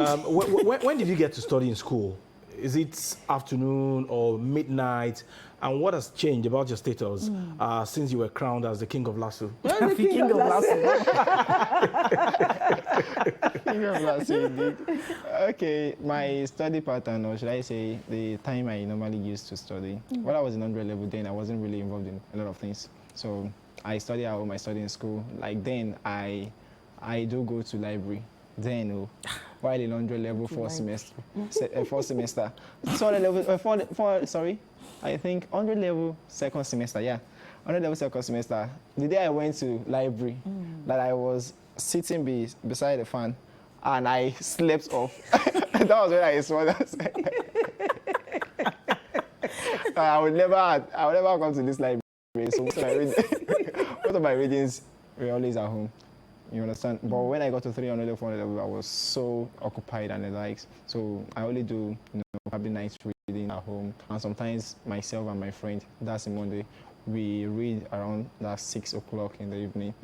When did you get to study in school? Is it afternoon or midnight? And what has changed about your status since you were crowned as the king of LASU? The king of LASU. King of LASU, indeed. Okay, my study pattern, or should I say, the time I normally used to study. When I was in 100 level, then I wasn't really involved in a lot of things. So I study at home, I study in school. Like then, I do go to library. Then, while in 100 level, fourth semester. So level, sorry. I think 100 level second semester, yeah. 100 level second semester. The day I went to library, that I was sitting beside the fan, and I slept off. That was when I saw that. I would never come to this library. So most of my readings were always at home. You understand? But when I got to 300 level, 400 level, I was so occupied and the likes. So I only do, probably night reading at home. And sometimes myself and my friend, that's a Monday, we read around that 6 o'clock in the evening.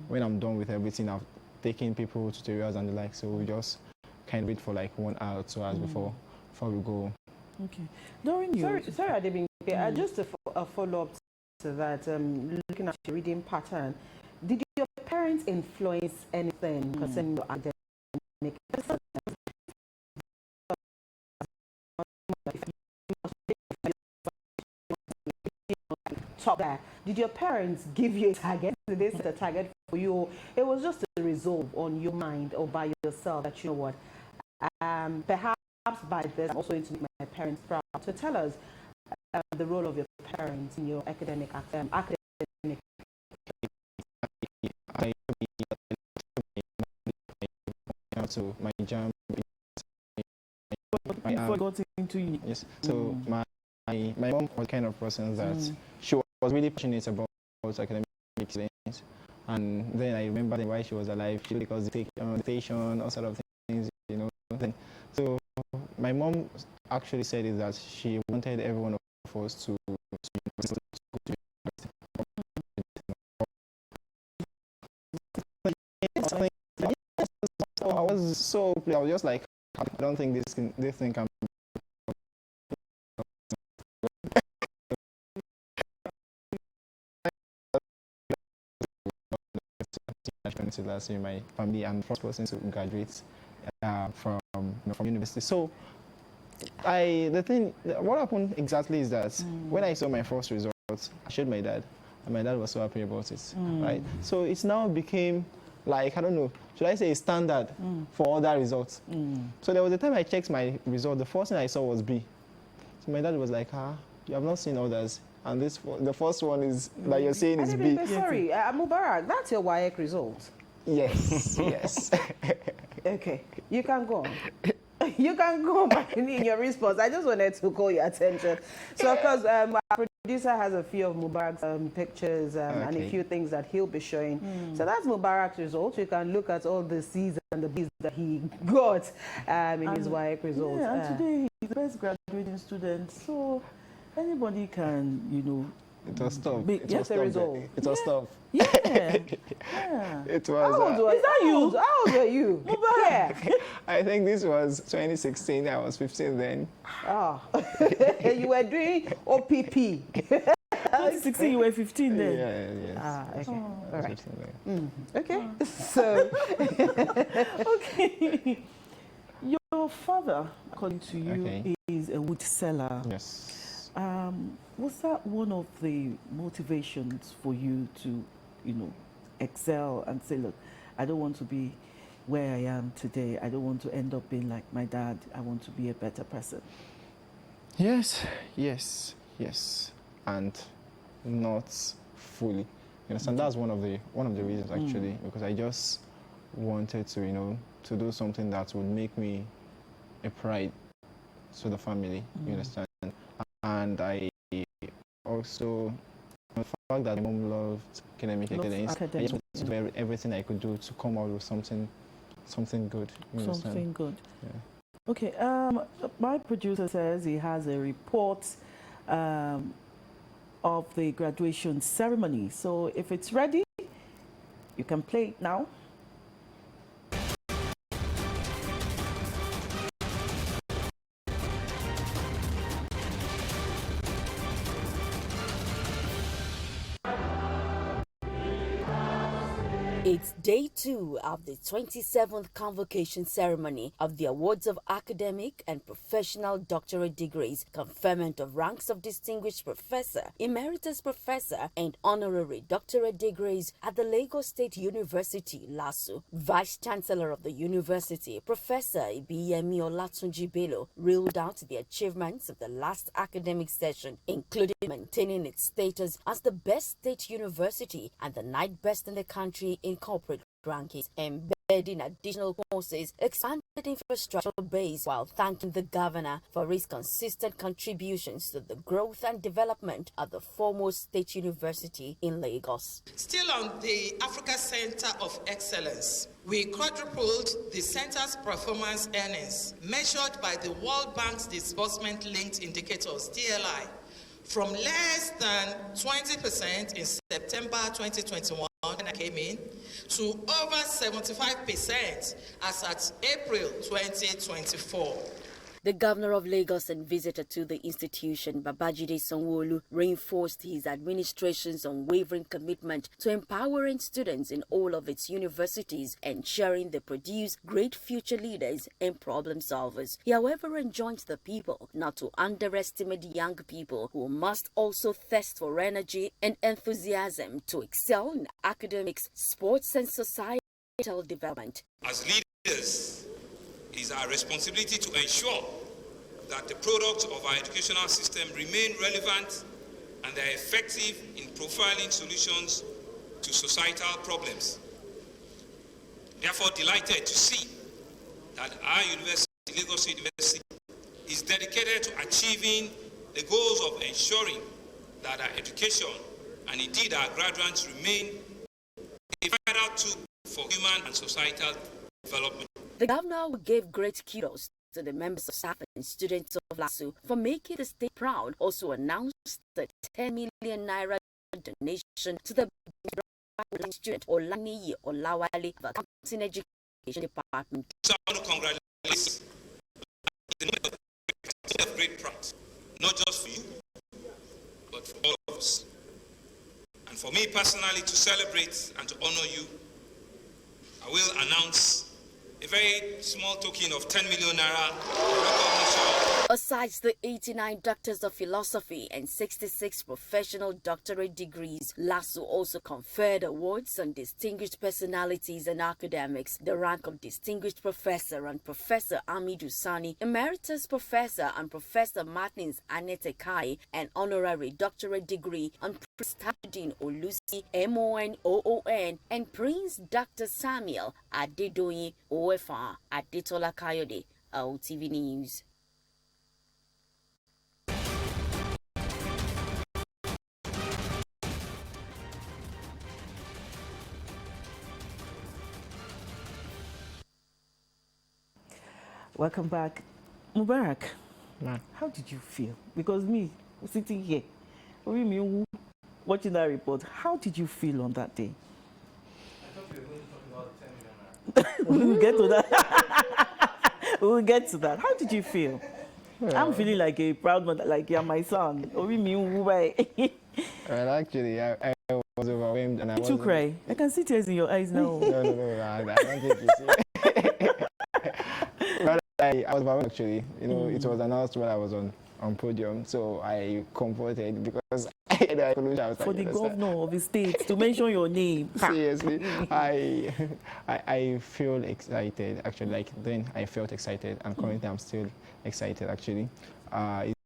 When I'm done with everything, I've taken people tutorials and the like. So we just kind of read for like 1 hour or 2 hours before we go. Okay. During you... Sorry, Adebing. Just a follow-up to that, looking at your reading pattern, did your parents influence anything concerning your academic? Top there. Did your parents give you a target? Did they set a target for you? It was just a resolve on your mind or by yourself that, you know what, perhaps by this I'm also going to make my parents proud. So tell us the role of your parents in your academic. To my jam. Before got into you. Yes. So my mom was the kind of person that she was really passionate about academic excellence, and then I remember while she was alive, she would take us dictation, all sort of things, So my mom actually said is that she wanted every one of us to I was so pleased. I was just like, I don't think this thing can be. Last year, my family and first person to graduate from university. So, what happened exactly is that when I saw my first results, I showed my dad, and my dad was so happy about it. Right. So it now became, like, I don't know, should I say a standard for other results? So there was a time I checked my result, the first thing I saw was B. So my dad was like, you have not seen others. And the first one is that you're saying is B. Sorry, Mubaraq, that's your WAEC result. Yes, yes. Okay, you can go on. You can go on in your response. I just wanted to call your attention. So, because our producer has a few of Mubaraq's pictures and a few things that he'll be showing. So that's Mubaraq's result. You can look at all the C's and the B's that he got in his WAEC results. Yeah, and today he's the best graduating student. So anybody can, It was tough. It was tough. Yeah. It was. How old were you? Yeah. I think this was 2016. I was 15 then. You were doing OPP. 2016, you were 15 then. Yeah, yes. Okay. All right. Okay. So. Okay. Your father, according to you, is a wood seller. Yes. Was that one of the motivations for you to, excel and say, look, I don't want to be where I am today. I don't want to end up being like my dad. I want to be a better person. Yes, and not fully. You understand? That's one of the reasons actually, because I just wanted to, to do something that would make me a pride to the family. You understand? And I also, the fact that my mom loved academic excellence, I just wanted to do everything I could do to come out with something good. Something good. Yeah. Okay. My producer says he has a report of the graduation ceremony. So if it's ready, you can play it now. It's day 2 of the 27th convocation ceremony of the awards of academic and professional doctorate degrees, conferment of ranks of distinguished professor, emeritus professor, and honorary doctorate degrees at the Lagos State University, LASU. Vice Chancellor of the university, Professor Ibiyemi Olatunji Bello, reeled out the achievements of the last academic session, including maintaining its status as the best state university and the 9th best in the country in corporate rankings, embedding additional courses, expanded infrastructure base, while thanking the governor for his consistent contributions to the growth and development of the foremost state university in Lagos. Still on the Africa Center of Excellence, we quadrupled the center's performance earnings measured by the World Bank's disbursement-linked indicators, TLI, from less than 20% in September 2021 when I came in to over 75% as at April 2024. The governor of Lagos and visitor to the institution, Babajide Sanwo-Olu, reinforced his administration's unwavering commitment to empowering students in all of its universities, ensuring they produce great future leaders and problem solvers. He, however, enjoined the people not to underestimate young people who must also thirst for energy and enthusiasm to excel in academics, sports, and societal development. As leaders, it is our responsibility to ensure that the products of our educational system remain relevant and they are effective in profiling solutions to societal problems. Therefore, delighted to see that our university, Lagos University, is dedicated to achieving the goals of ensuring that our education and indeed our graduates remain a vital tool for human and societal development. The governor gave great kudos to the members of staff and students of LASU for making the state proud. Also announced the 10 million naira donation to the student Olaniyi Olawale of Accounting Education Department. So I want to congratulate the great pride, not just for you, but for all of us. And for me personally to celebrate and to honor you, I will announce a very small token of 10 million naira recognition. Aside the 89 doctors of philosophy and 66 professional doctorate degrees, LASU also conferred awards on distinguished personalities and academics. The rank of distinguished professor and Professor Amidu Sani, emeritus professor and Professor Martins Anete Kai, an honorary doctorate degree on Prince Tajuddin Olusi, MON, and Prince Dr. Samuel Adedoyin OFR Adetola Kayode, LTV News. Welcome back. Mubarak, Ma. how did you feel? Because me, sitting here, watching that report, how did you feel on that day? I thought we were going to talk about 10 million naira. We will get to that. We will get to that. How did you feel? I'm feeling like a proud mother, like you're my son. Well, actually, I was overwhelmed. And Did you cry? I can see tears in your eyes now. No, I don't think you see. But I was overwhelmed, actually. You know, it was announced when I was on podium, so I comforted because I had a solution. For the governor of the state to mention your name. Seriously, I feel excited, actually. Like then I felt excited, and currently I'm still excited, actually.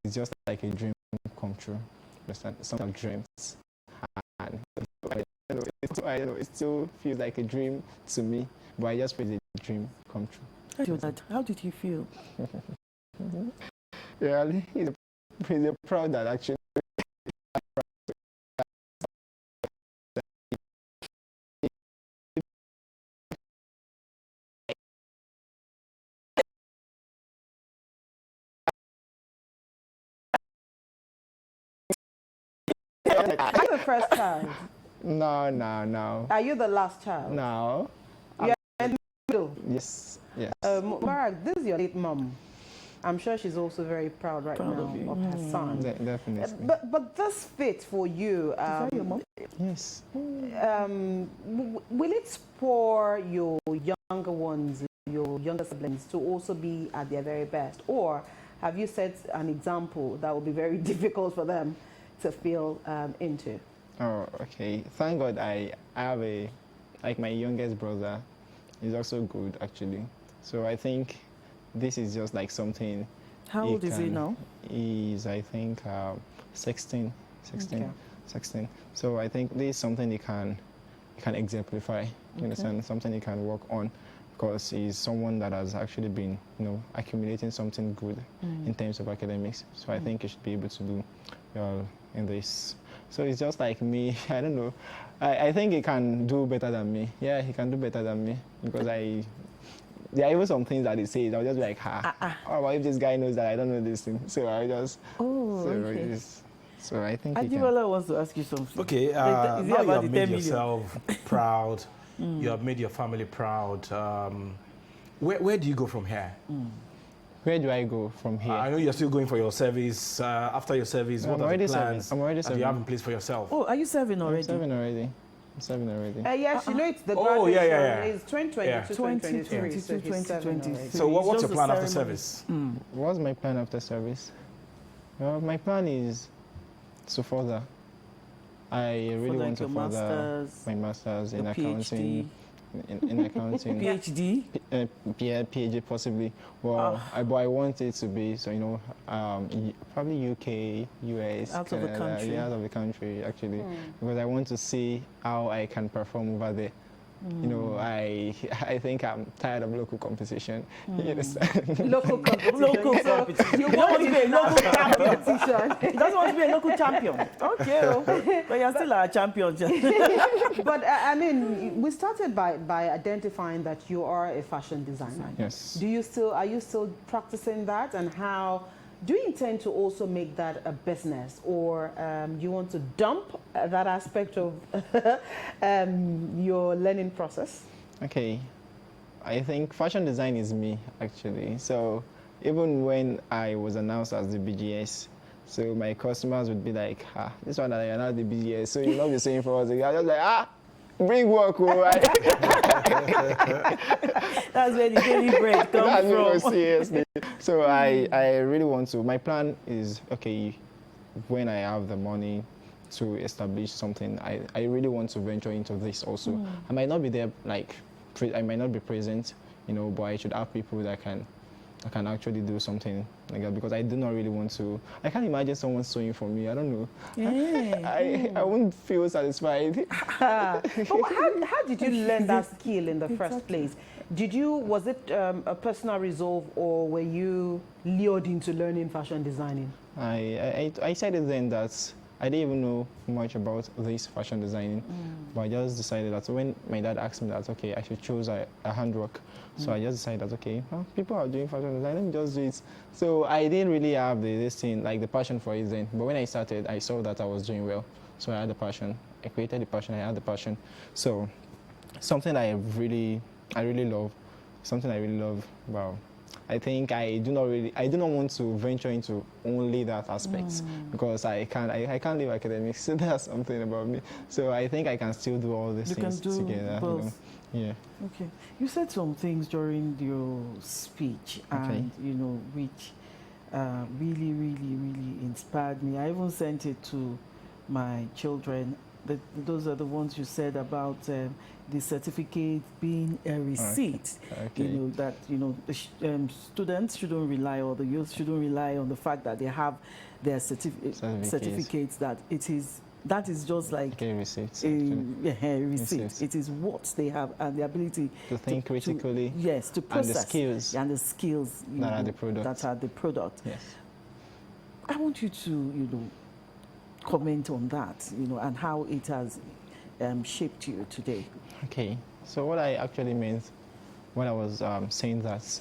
It's just like a dream come true. Some of dreams. And I don't know, it still feels like a dream to me, but I just feel it's a dream come true. How did you feel? Yeah, he's a proud dad, actually. Are you the first child? No. Are you the last child? No. You're in the middle. Yes. Mubaraq, this is your late mom. I'm sure she's also very proud right now of her son. Definitely. But this fit for you, Is that your mom? Yes. will it spur your younger ones, your younger siblings, to also be at their very best? Or have you set an example that will be very difficult for them to feel into? Oh, okay. Thank God I have like my youngest brother is also good actually. So I think this is just like something. How old is he now? He's, I think, 16. Okay. 16. So I think this is something he can exemplify. You understand? Something he can work on, because he's someone that has actually been, accumulating something good in terms of academics. So I think he should be able to do well in this. So it's just like me. I don't know. I think he can do better than me. Yeah, he can do better than me, because there are even some things that he says. I'll just be like, how about if this guy knows that I don't know this thing? So I just. Okay. So I think. Ajibola wants to ask you something. Okay, now you have made yourself proud. You have made your family proud. Where do you go from here? Where do I go from here? I know you're still going for your service. After your service, what are the plans I'm already that serving. you have in place for yourself? Oh, are you serving already? I'm serving already. Yes, you know, it's the Oh, graduation. yeah. It's 2022, 2023. 2023. So what's your Just plan the after ceremony. service? What's my plan after service? Well, my plan is to further. I really want to further my master's in accounting. In accounting. PhD? PhD possibly. Well, but I want it to be, so probably UK, US, Out of the country. Yeah, out of the country actually, because I want to see how I can perform over there. I think I'm tired of local competition. You understand? Local competition. You want to be a local champion. He doesn't want to be a local champion. Okay, but you're still a champion. But I mean, we started by identifying that you are a fashion designer. Yes. Are you still practicing that, and how do you intend to also make that a business, or you want to dump that aspect of your learning process? Okay, I think fashion design is me actually. So even when I was announced as the BGS, so my customers would be like, this one that I announced the BGS, so you'll not be saying for us. I was like, bring work, all right. That's where the daily bread comes from. Seriously. So I really want to. My plan is, okay, when I have the money to establish something, I really want to venture into this also. I might not be there, I might not be present, but I should have people that can actually do something like that, because I do not really want to. I can't imagine someone sewing for me. I don't know. Yeah. I wouldn't feel satisfied. But how did you learn that skill in the first place? Was it a personal resolve, or were you lured into learning fashion designing? I said it then that I didn't even know much about this fashion designing, but I just decided that when my dad asked me that, okay, I should choose a handwork. So I just decided that, okay, people are doing fashion design, let me just do it. So I didn't really have this thing, like the passion for it then. But when I started, I saw that I was doing well. So I had the passion. I created the passion, I had the passion. So something I really love, wow. I think I do not want to venture into only that aspect, because I can't leave academics. So that's something about me. So I think I can still do all these things together. Both. Yeah. Okay. You said some things during your speech, and which really, really, really inspired me. I even sent it to my children. Those are the ones you said about the certificate being a receipt. Okay. That the students shouldn't rely, or the youth shouldn't rely on the fact that they have their certificates. That is just like a receipt. A receipt. It is what they have and the ability to think critically. To process. And the skills that are the product. Yes. I want you to comment on that, and how it has shaped you today. Okay. So what I actually meant when I was saying that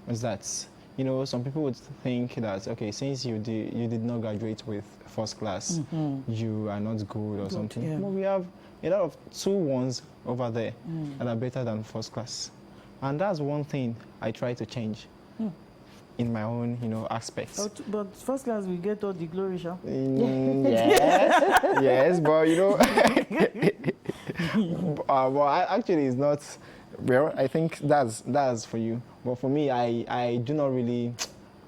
was that some people would think that, okay, since you did not graduate with first class, you are not good or something. Yeah. But we have a lot of 2-1s over there that are better than first class, and that's one thing I try to change. in my own, aspects. But first class, we get all the glory, shall? Yes, yes, but actually, it's not. Well, I think that's for you. But for me, I do not really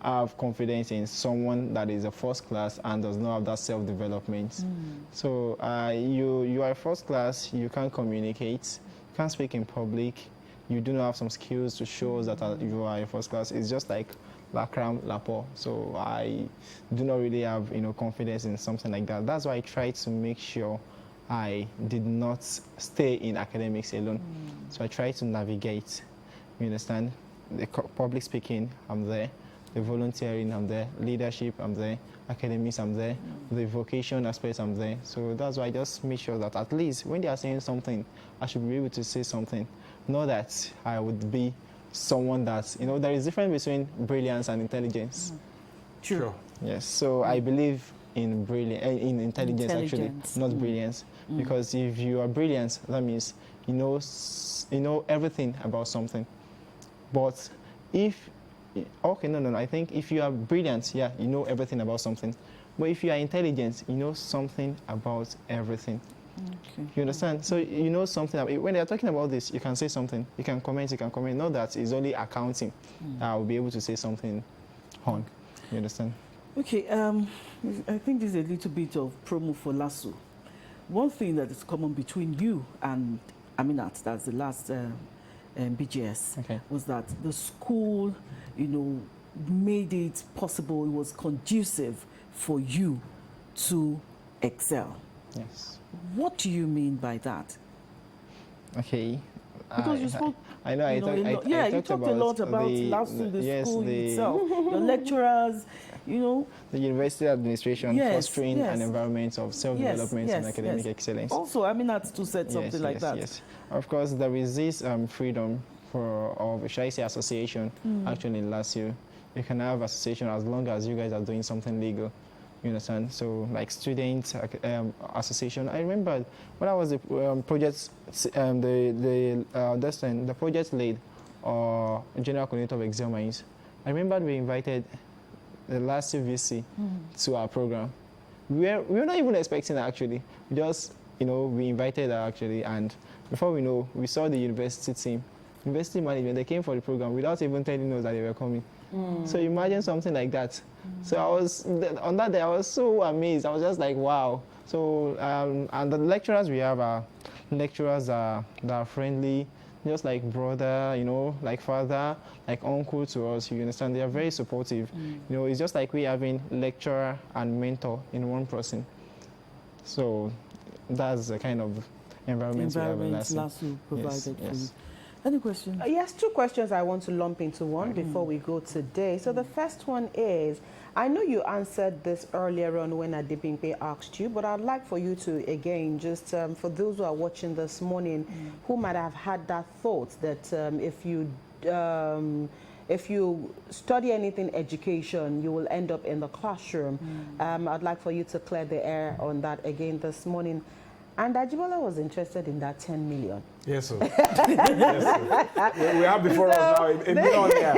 have confidence in someone that is a first class and does not have that self-development. So you are first class, you can't communicate, you can't speak in public, you do not have some skills to show us that you are a first class. It's just like la cram, la po. So I do not really have confidence in something like that. That's why I try to make sure I did not stay in academics alone. So I try to navigate. You understand? The public speaking, I'm there. The volunteering, I'm there. Leadership, I'm there. Academics, I'm there. The vocation aspects, I'm there. So that's why I just make sure that at least when they are saying something, I should be able to say something. Not that I would be someone that, there is a difference between brilliance and intelligence. Sure. Yes, so I believe in in intelligence actually, not brilliance. Because if you are brilliant, that means you know everything about something. But if I think if you are brilliant, yeah, you know everything about something. But if you are intelligent, you know something about everything. Okay. You understand? So you know something. When they are talking about this, you can say something. You can comment. Not that it's only accounting. I will be able to say something on. You understand? Okay. I think this is a little bit of promo for LASU. One thing that is common between you and Aminat, that's the last BGS, was that the school, made it possible, it was conducive for you to excel. Yes. What do you mean by that? Okay. Because you spoke, I know. I talked a lot about LASU, the school itself, your lecturers, the university administration fostering an environment of self-development and academic excellence. Also, Aminat too said something like that. Yes. Of course, there is this freedom of, should I say, association. Actually, in LASU, you can have association as long as you guys are doing something legal. You understand? So, like student association. I remember when I was the project, the project lead or general coordinator of Excel Minds. I remember we invited the LASU VC to our program. We were not even expecting that actually. We just, we invited her actually, and before we know, we saw the university team, university management. They came for the program without even telling us that they were coming. So imagine something like that. So on that day, I was so amazed. I was just like, wow. So, and the lecturers we have are lecturers that are friendly, just like brother, like father, like uncle to us. You understand? They are very supportive. It's just like we having lecturer and mentor in one person. So that's the kind of environment we have in LASU provided for you. Any questions? Yes, two questions I want to lump into one before we go today. So the first one is, I know you answered this earlier on when Adebimpe asked you, but I'd like for you to, again, just for those who are watching this morning, who might have had that thought that if you study anything education, you will end up in the classroom. I'd like for you to clear the air on that again this morning. And Ajibola was interested in that 10 million. Yes, sir. Yes, sir. We have before us now a millionaire.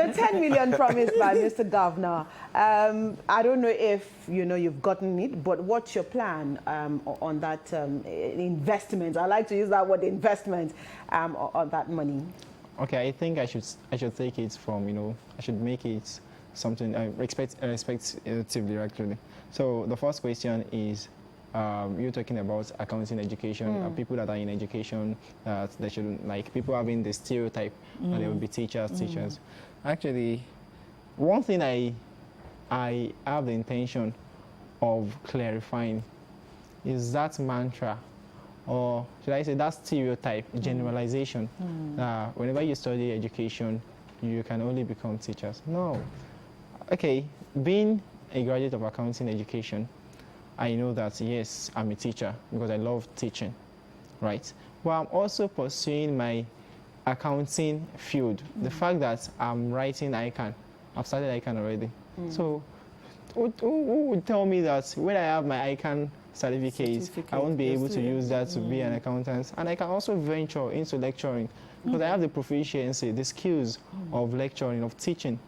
The 10 million promised by Mr. Governor. I don't know if you've gotten it, but what's your plan on that investment? I like to use that word investment on that money. Okay, I think I should take it from I should make it something respectively actually. So the first question is. You're talking about accounting education, people that are in education, that they should, like, people having the stereotype that they will be teachers. Actually, one thing I have the intention of clarifying is that mantra, or should I say that stereotype, generalization, that whenever you study education, you can only become teachers. No. Okay, being a graduate of accounting education, I know that, yes, I'm a teacher because I love teaching, right? But I'm also pursuing my accounting field. The fact that I'm writing ICANN, I've started ICANN already. So who would tell me that when I have my ICANN certificate, I won't be able to use that to be an accountant? And I can also venture into lecturing. because I have the proficiency, the skills of lecturing, of teaching,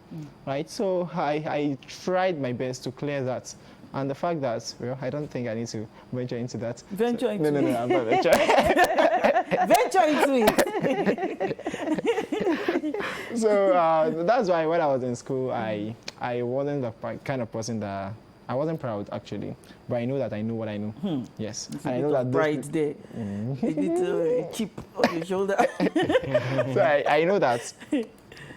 right? So I tried my best to clear that. And the fact that, well, I don't think I need to venture into that. Venture into it? No, I'm not venturing. Venture into it. So that's why when I was in school, I wasn't the kind of person that, I wasn't proud actually, but I know that I know what I know. Yes. It's And a I know bit that of pride there. A little chip on your shoulder. So I know that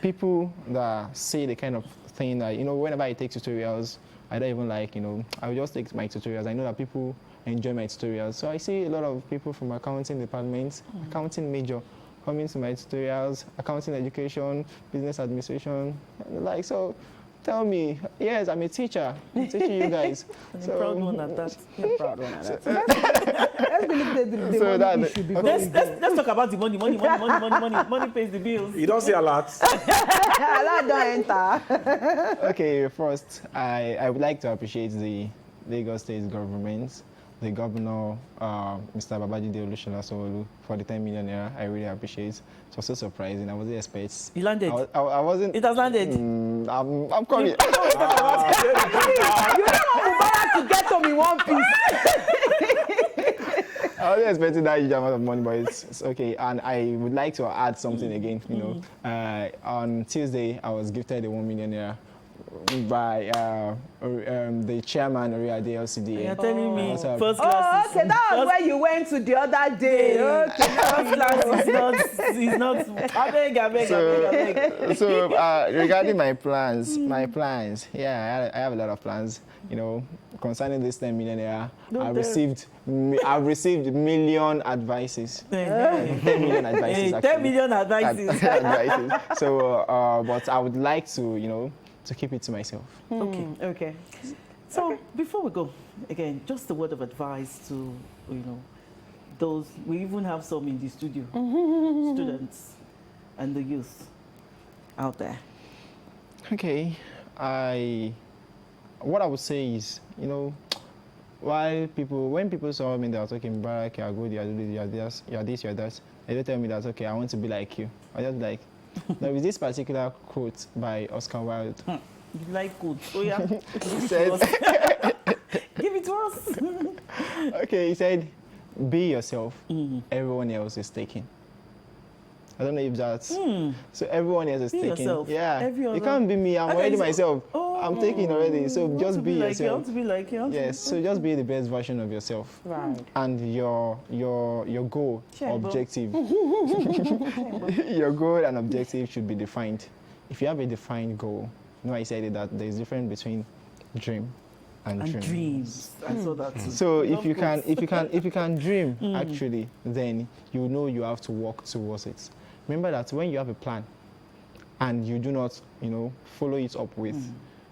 people that say the kind of thing that, whenever I take tutorials, I don't even like, I will just take my tutorials. I know that people enjoy my tutorials. So I see a lot of people from accounting departments, accounting major, coming to my tutorials, accounting education, business administration, and the like. So tell me, yes, I'm a teacher. I'm teaching you guys. I'm a proud one at that. You're proud one at that. Let's believe the So money issue before we go. Let's talk about the money. Money pays the bills. You don't see a lot. Allah don't enter. Okay, first, I would like to appreciate the Lagos State government, the governor, Mr. Babajide Olusola for the 10 million naira. I really appreciate. It was so surprising. I wasn't expecting. You landed. I wasn't. It has landed. I'm coming. You don't want Mubaraq to get home in one piece. I wasn't expecting that huge amount of money, but it's okay. And I would like to add something again. On Tuesday, I was gifted the 1 million naira by the chairman of the LCDA. You're telling me Also, first class. Okay, that was where you went to the other day. Okay, First class is not. I beg. So regarding my plans, yeah, I have a lot of plans. Concerning this 10 million naira, I've received million advices. 10 million advices. 10 million advices. Advices. So, but I would like to, to keep it to myself. Okay. So before we go, again, just a word of advice to, those, we even have some in the studio, students and the youth out there. Okay, what I would say is, when people saw me, they were talking, Mubaraq, you are good, you are this, you are this, you are that. They don't tell me that, okay, I want to be like you. I just like, there is this particular quote by Oscar Wilde. You like quotes? Oh yeah. He said, Give it to us. okay, he said, be yourself. Everyone else is taken. I don't know if that's so. Everyone else is Be taken. yourself. Yeah, You can't be me. I'm already myself. I'm taking already. So just be I yourself. want to be like you. Yes. So just be the best version of yourself. Right. And your goal, Chamber. objective, your goal and objective should be defined. If you have a defined goal, I said that there is difference between dream and dreams. I saw that too. So if Love you quotes. can dream actually, then you know you have to work towards it. Remember that when you have a plan and you do not, follow it up with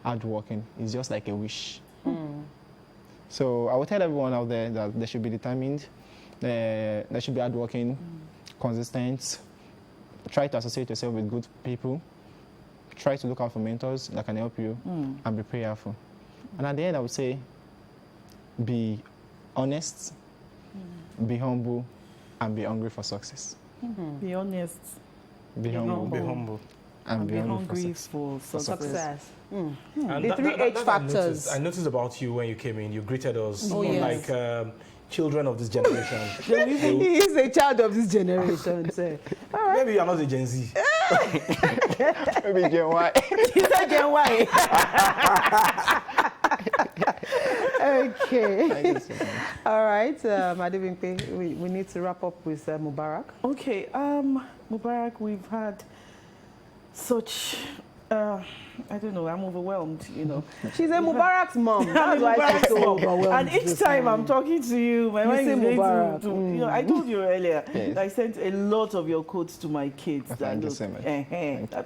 hard working, it's just like a wish. So I would tell everyone out there that they should be determined, they should be hardworking, consistent, try to associate yourself with good people, try to look out for mentors that can help you, and be prayerful. And at the end, I would say, be honest, be humble, and be hungry for success. Be honest. Be humble. Be humble. And be hungry hungry for for success. And The three H factors. I noticed about you when you came in. You greeted us yes. like children of this generation. He is a child of this generation. So. Maybe you're not a Gen Z. Maybe Gen Y. He said Gen Y. Okay. Thank you so much. All right, Adebimpe, we need to wrap up with Mubaraq. Okay, Mubaraq, we've had such, I don't know, I'm overwhelmed, She's a Mubarak's mom. That's why she's so overwhelmed. And each time I'm talking to you, my mind say is going Mubaraq. I told you earlier, Yes. I sent a lot of your quotes to my kids. Thank you so much.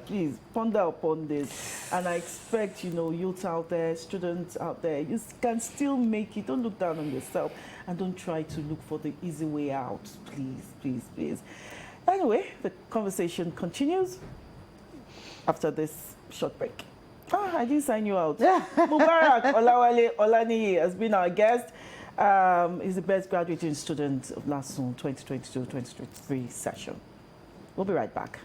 Please ponder upon this. And I expect, youth out there, students out there, you can still make it. Don't look down on yourself and don't try to look for the easy way out. Please, please, please. Anyway, the conversation continues after this short break. I didn't sign you out. Mubaraq Olawale Olaniyi has been our guest. He's the best graduating student of LASU 2022-2023 session. We'll be right back.